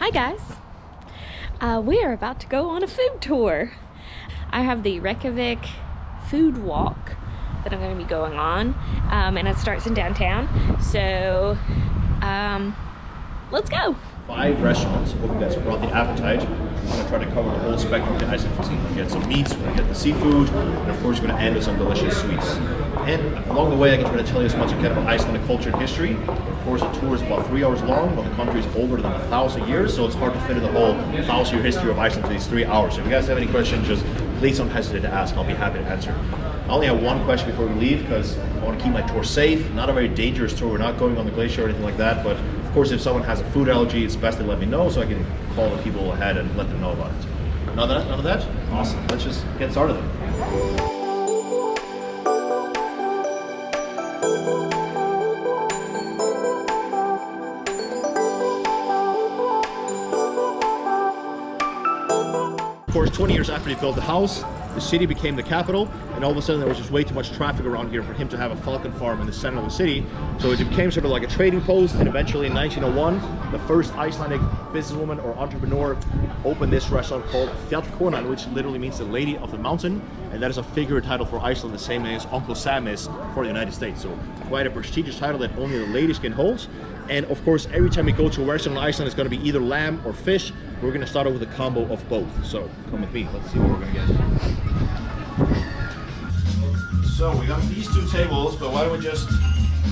Hi guys, we are about to go on a food tour. I have the Reykjavik Food walk that I'm going to be going on, and it starts in downtown, so let's go. 5 restaurants. Hope you guys brought the appetite. I'm going to try to cover the whole spectrum of the Iceland cuisine. We're going to get some meats, we're going to get the seafood, and of course we're going to end with some delicious sweets. And along the way I can try to tell you as much as I can about Icelandic culture and history. Of course the tour is about 3 hours long, but the country is older than 1,000 years, so it's hard to fit in the whole 1,000-year history of Iceland to these 3 hours. So if you guys have any questions, just please don't hesitate to ask. I'll be happy to answer. I only have one question before we leave because I want to keep my tour safe. Not a very dangerous tour. We're not going on the glacier or anything like that, but of course if someone has a food allergy, it's best to let me know so I can call the people ahead and let them know about it. None of that? Awesome. Let's just get started then. Of course, 20 years after he built the house, the city became the capital, and all of a sudden there was just way too much traffic around here for him to have a falcon farm in the center of the city. So it became sort of like a trading post, and eventually in 1901, the first Icelandic businesswoman or entrepreneur opened this restaurant called Kona, which literally means the Lady of the Mountain, and that is a figure title for Iceland, the same name as Uncle Sam is for the United States. So quite a prestigious title that only the ladies can hold. And of course, every time we go to a restaurant in Iceland, it's going to be either lamb or fish. We're going to start off with a combo of both. So come with me. Let's see what we're going to get. So we got these 2 tables, but why don't we just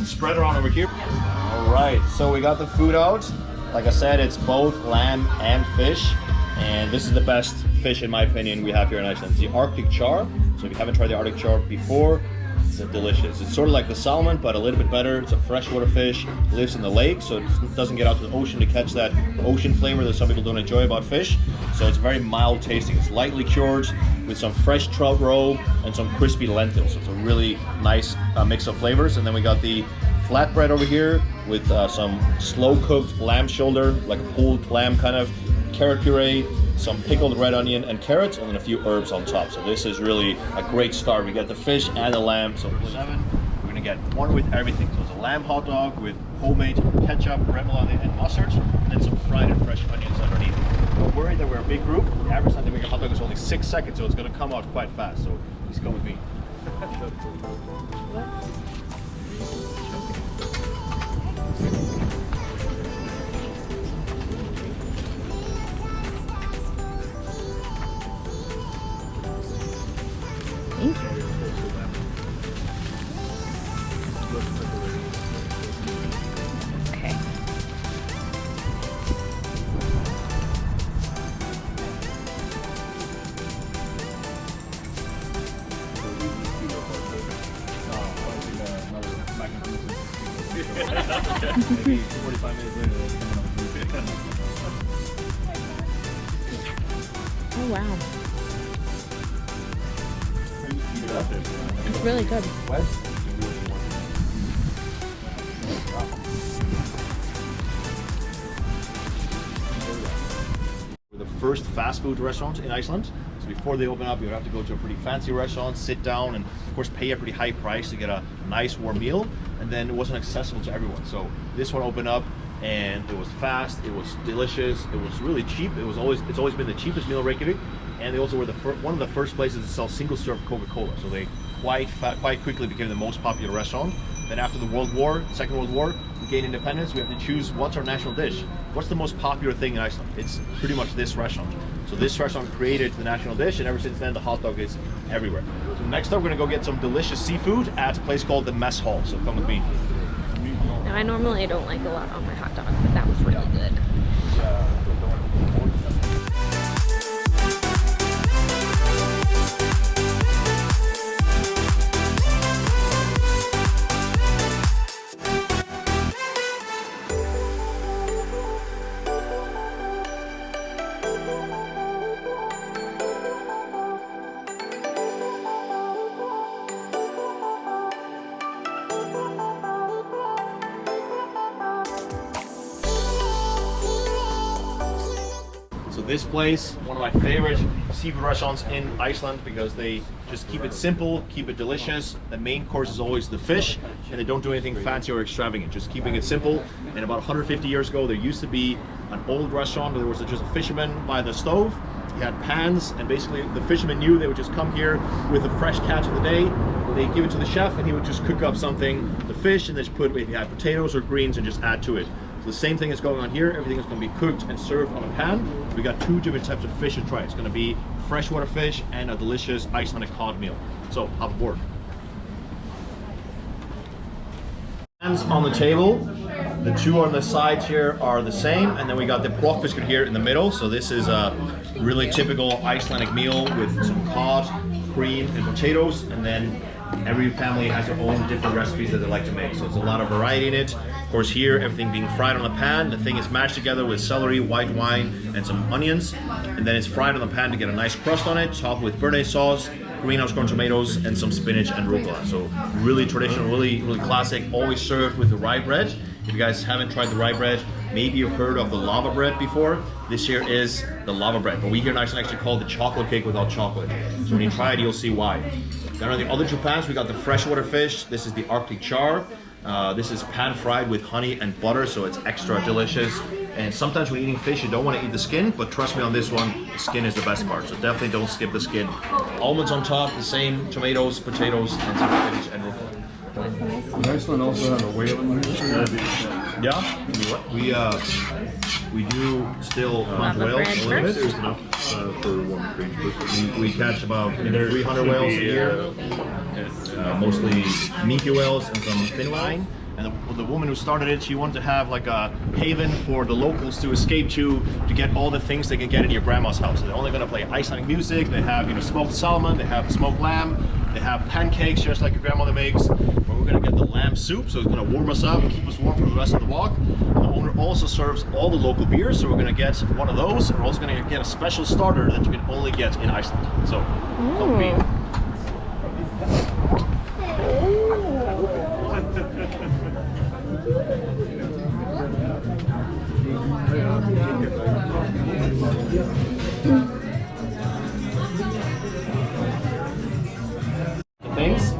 spread around over here? All right. So we got the food out. Like I said, it's both lamb and fish. And this is the best fish, in my opinion, we have here in Iceland. It's the Arctic char. So if you haven't tried the Arctic char before, it's delicious. It's sort of like the salmon, but a little bit better. It's a freshwater fish, lives in the lake, so it doesn't get out to the ocean to catch that ocean flavor that some people don't enjoy about fish. So it's very mild tasting. It's lightly cured with some fresh trout roe and some crispy lentils. So it's a really nice mix of flavors. And then we got the flatbread over here with some slow cooked lamb shoulder, like a pulled lamb kind of, carrot puree, some pickled red onion and carrots, and then a few herbs on top. So this is really a great start. We get the fish and the lamb. So for 7, we're gonna get one with everything. So it's a lamb hot dog with homemade ketchup, remoulade, and mustard, and then some fried and fresh onions underneath. Don't worry that we're a big group. The average time to make a hot dog is only 6 seconds, so it's gonna come out quite fast. So please come with me. Thank you. Okay. Maybe 45 minutes later. Oh wow. It's really good. We're the first fast food restaurant in Iceland. So before they open up, you would have to go to a pretty fancy restaurant, sit down, and of course pay a pretty high price to get a nice warm meal. And then it wasn't accessible to everyone. So this one opened up, and it was fast, it was delicious, it was really cheap. It's always been the cheapest meal in Reykjavik. And they also were one of the first places to sell single-serve Coca-Cola. So they quite quickly became the most popular restaurant. Then after the Second World War, we gained independence. We have to choose what's our national dish. What's the most popular thing in Iceland? It's pretty much this restaurant. So this restaurant created the national dish, and ever since then, the hot dog is everywhere. So next up, we're gonna go get some delicious seafood at a place called the Mess Hall. So come with me. Now I normally don't like a lot on my hot dog, but that was really good. So this place, one of my favorite seafood restaurants in Iceland, because they just keep it simple, keep it delicious. The main course is always the fish, and they don't do anything fancy or extravagant, just keeping it simple. And about 150 years ago, there used to be an old restaurant where there was just a fisherman by the stove. He had pans, and basically the fishermen knew they would just come here with a fresh catch of the day. They give it to the chef, and he would just cook up something, the fish, and then just put maybe add potatoes or greens and just add to it. So the same thing is going on here. Everything is going to be cooked and served on a pan. We got 2 different types of fish to try. It's going to be freshwater fish and a delicious Icelandic cod meal. So hop aboard. Hands on the table. The 2 on the sides here are the same, and then we got the brokkfiskur here in the middle. So this is a really typical Icelandic meal with some cod, cream, and potatoes, and then every family has their own different recipes that they like to make. So it's a lot of variety in it. Of course here, everything being fried on the pan. The thing is mashed together with celery, white wine, and some onions, and then it's fried on the pan to get a nice crust on it, topped with béarnaise sauce, greenhouse corn tomatoes, and some spinach and rucola. So really traditional, really classic, always served with the rye bread. If you guys haven't tried the rye bread, maybe you've heard of the lava bread before. This here is the lava bread, but we here in Iceland actually call it the chocolate cake without chocolate. So when you try it, you'll see why. Then on the other 2 pans, we got the freshwater fish. This is the Arctic char. This is pan fried with honey and butter, so it's extra delicious. And sometimes when eating fish, you don't want to eat the skin, but trust me on this one, the skin is the best part. So definitely don't skip the skin. Almonds on top, the same, tomatoes, potatoes, and some spinach and rucola. Iceland also have a whaling industry. Yeah, we do still hunt whales a little bit. There's enough for one for each person. We catch about 300 whales a year, mostly minke whales and some fin whales. And the woman who started it, she wanted to have like a haven for the locals to escape to get all the things they can get in your grandma's house. So they're only going to play Icelandic music. They have, you know, smoked salmon. They have smoked lamb. They have pancakes just like your grandmother makes. But we're going to get the lamb soup, so it's going to warm us up, keep us warm for the rest of the walk. And the owner also serves all the local beers, so we're going to get one of those. And we're also going to get a special starter that you can only get in Iceland. So, don't be. Things.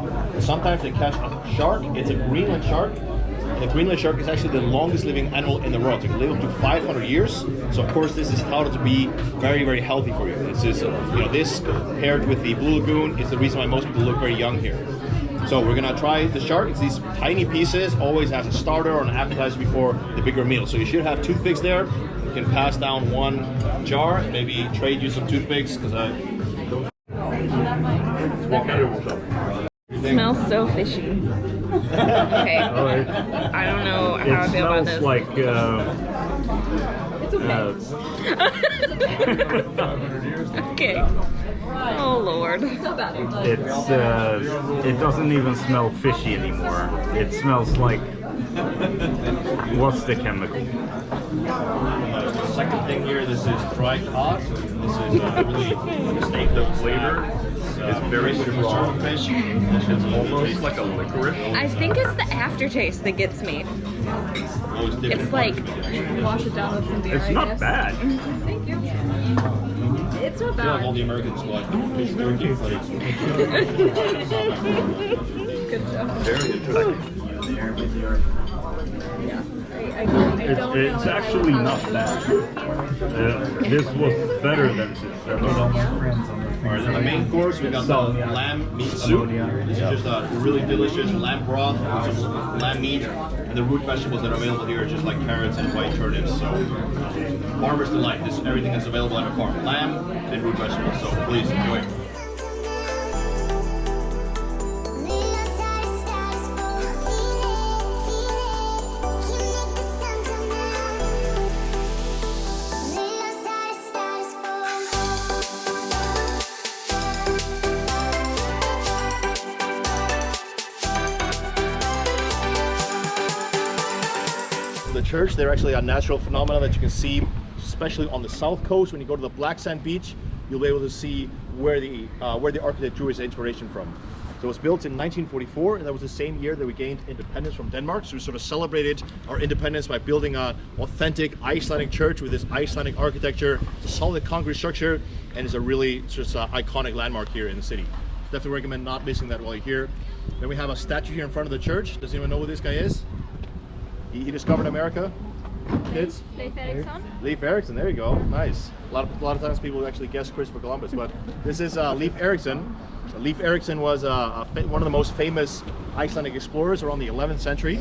Sometimes they catch a shark. It's a Greenland shark. And the Greenland shark is actually the longest living animal in the world. It can live up to 500 years. So of course this is touted to be very, very healthy for you. This is, you know, this paired with the Blue Lagoon is the reason why most people look very young here. So we're gonna try the shark. It's these tiny pieces, always as a starter or an appetizer before the bigger meal. So you should have toothpicks there. You can pass down one jar and maybe trade you some toothpicks because It smells so fishy. Okay. I don't know how I feel about this. It smells like Okay. Oh Lord. It doesn't even smell fishy anymore. It smells like, what's the chemical? the second thing here, this is dried cod. This is really distinct. The flavor is very strong fish. It's almost like a licorice. I think it's the aftertaste that gets me. It's like Wash it down with some beer. It's not bad. Thank you. It's not I feel like bad. all the Americans go like fish turkey, but it's Good job. very interesting. It's actually not bad. This was better than this. Alright, then the main course, we got the lamb meat soup. This is just a really delicious lamb broth with some lamb meat. And the root vegetables that are available here are just like carrots and white turnips. So, farmer's delight. This everything that's available at a farm. Lamb and root vegetables. So please enjoy. The church, they're actually a natural phenomenon that you can see, especially on the south coast. When you go to the black sand beach, you'll be able to see where the architect drew his inspiration from. So it was built in 1944, and that was the same year that we gained independence from Denmark. So we sort of celebrated our independence by building an authentic Icelandic church with this Icelandic architecture. It's a solid concrete structure, and it's a really just iconic landmark here in the city. Definitely recommend not missing that while you're here. Then we have a statue here in front of the church. Does anyone know who this guy is? He discovered America. Kids? Leif Erikson. Leif Erikson, there you go. Nice. A lot of times people actually guess Christopher Columbus, but this is Leif Erikson. Leif Erikson was one of the most famous Icelandic explorers around the 11th century.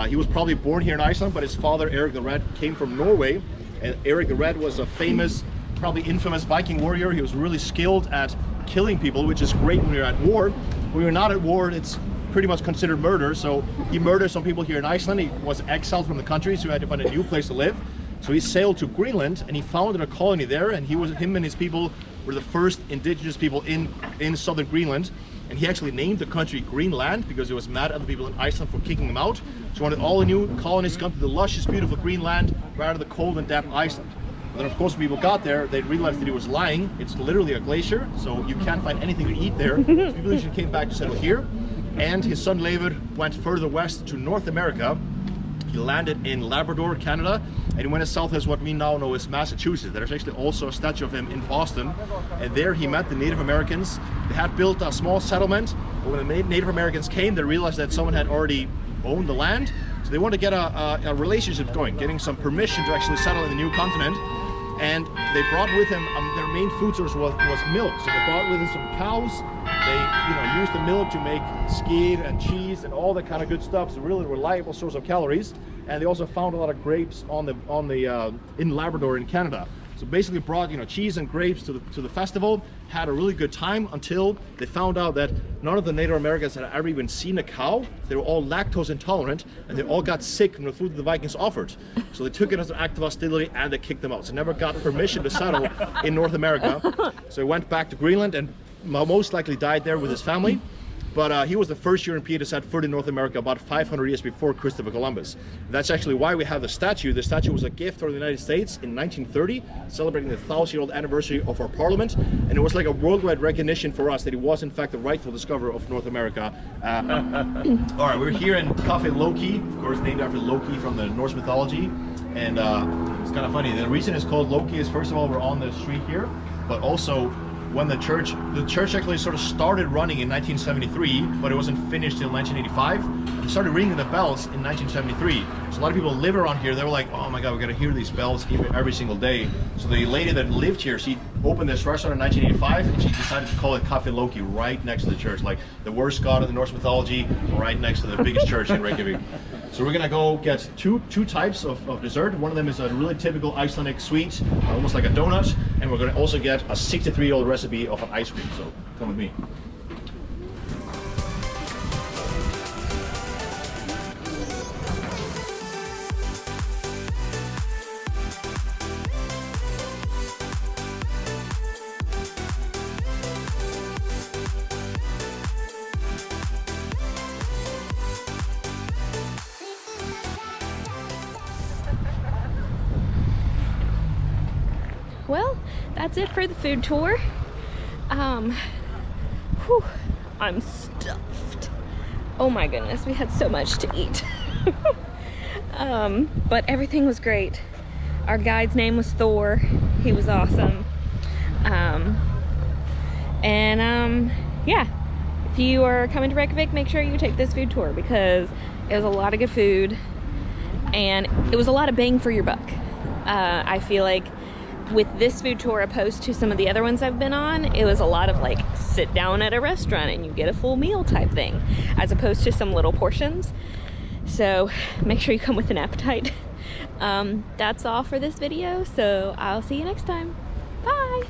He was probably born here in Iceland, but his father, Eric the Red, came from Norway. And Eric the Red was a famous, probably infamous Viking warrior. He was really skilled at killing people, which is great when you're at war. When you're not at war, it's pretty much considered murder. So he murdered some people here in Iceland. He was exiled from the country, so he had to find a new place to live. So he sailed to Greenland and he founded a colony there, and him and his people were the first indigenous people in southern Greenland. And he actually named the country Greenland because he was mad at the people in Iceland for kicking him out. So he wanted all the new colonists to come to the luscious, beautiful Greenland rather than the cold and damp Iceland. And then of course when people got there, they realized that he was lying. It's literally a glacier, so you can't find anything to eat there. So people usually came back to settle here. And his son Leifur went further west to North America. He landed in Labrador, Canada, and he went as south as what we now know as Massachusetts. There's actually also a statue of him in Boston, and there he met the Native Americans. They had built a small settlement, but when the Native Americans came, they realized that someone had already owned the land, so they wanted to get a relationship going, getting some permission to actually settle in the new continent. And they brought with them, their main food source was milk, so they brought with them some cows. They used the milk to make skyr and cheese and all that kind of good stuff. It's a really reliable source of calories. And they also found a lot of grapes in Labrador in Canada. So basically brought cheese and grapes to the festival, had a really good time until they found out that none of the Native Americans had ever even seen a cow. They were all lactose intolerant, and they all got sick from the food that the Vikings offered. So they took it as an act of hostility and they kicked them out. So they never got permission to settle in North America. So he went back to Greenland and most likely died there with his family. But he was the first European to set foot in North America about 500 years before Christopher Columbus. That's actually why we have the statue. The statue was a gift from the United States in 1930, celebrating the 1,000-year-old anniversary of our parliament. And it was like a worldwide recognition for us that he was in fact the rightful discoverer of North America. All right, we're here in Cafe Loki, of course named after Loki from the Norse mythology. And it's kind of funny. The reason it's called Loki is, first of all, we're on the street here, but also when the church actually sort of started running in 1973, but it wasn't finished till 1985. They started ringing the bells in 1973. So a lot of people live around here. They were like, oh my God, we gotta hear these bells every single day. So the lady that lived here, she opened this restaurant in 1985, and she decided to call it Cafe Loki right next to the church, like the worst god of the Norse mythology, right next to the biggest church in Reykjavik. So we're gonna go get two types of dessert. One of them is a really typical Icelandic sweet, almost like a donut, and we're gonna also get a 63-year-old recipe of an ice cream. So come with me. Well, that's it for the food tour. I'm stuffed. Oh my goodness, we had so much to eat. But everything was great. Our guide's name was Thor. He was awesome. Yeah, if you are coming to Reykjavik, make sure you take this food tour because it was a lot of good food and it was a lot of bang for your buck. I feel like with this food tour opposed to some of the other ones I've been on, it was a lot of like sit down at a restaurant and you get a full meal type thing as opposed to some little portions. So make sure you come with an appetite. That's all for this video, so I'll see you next time. Bye.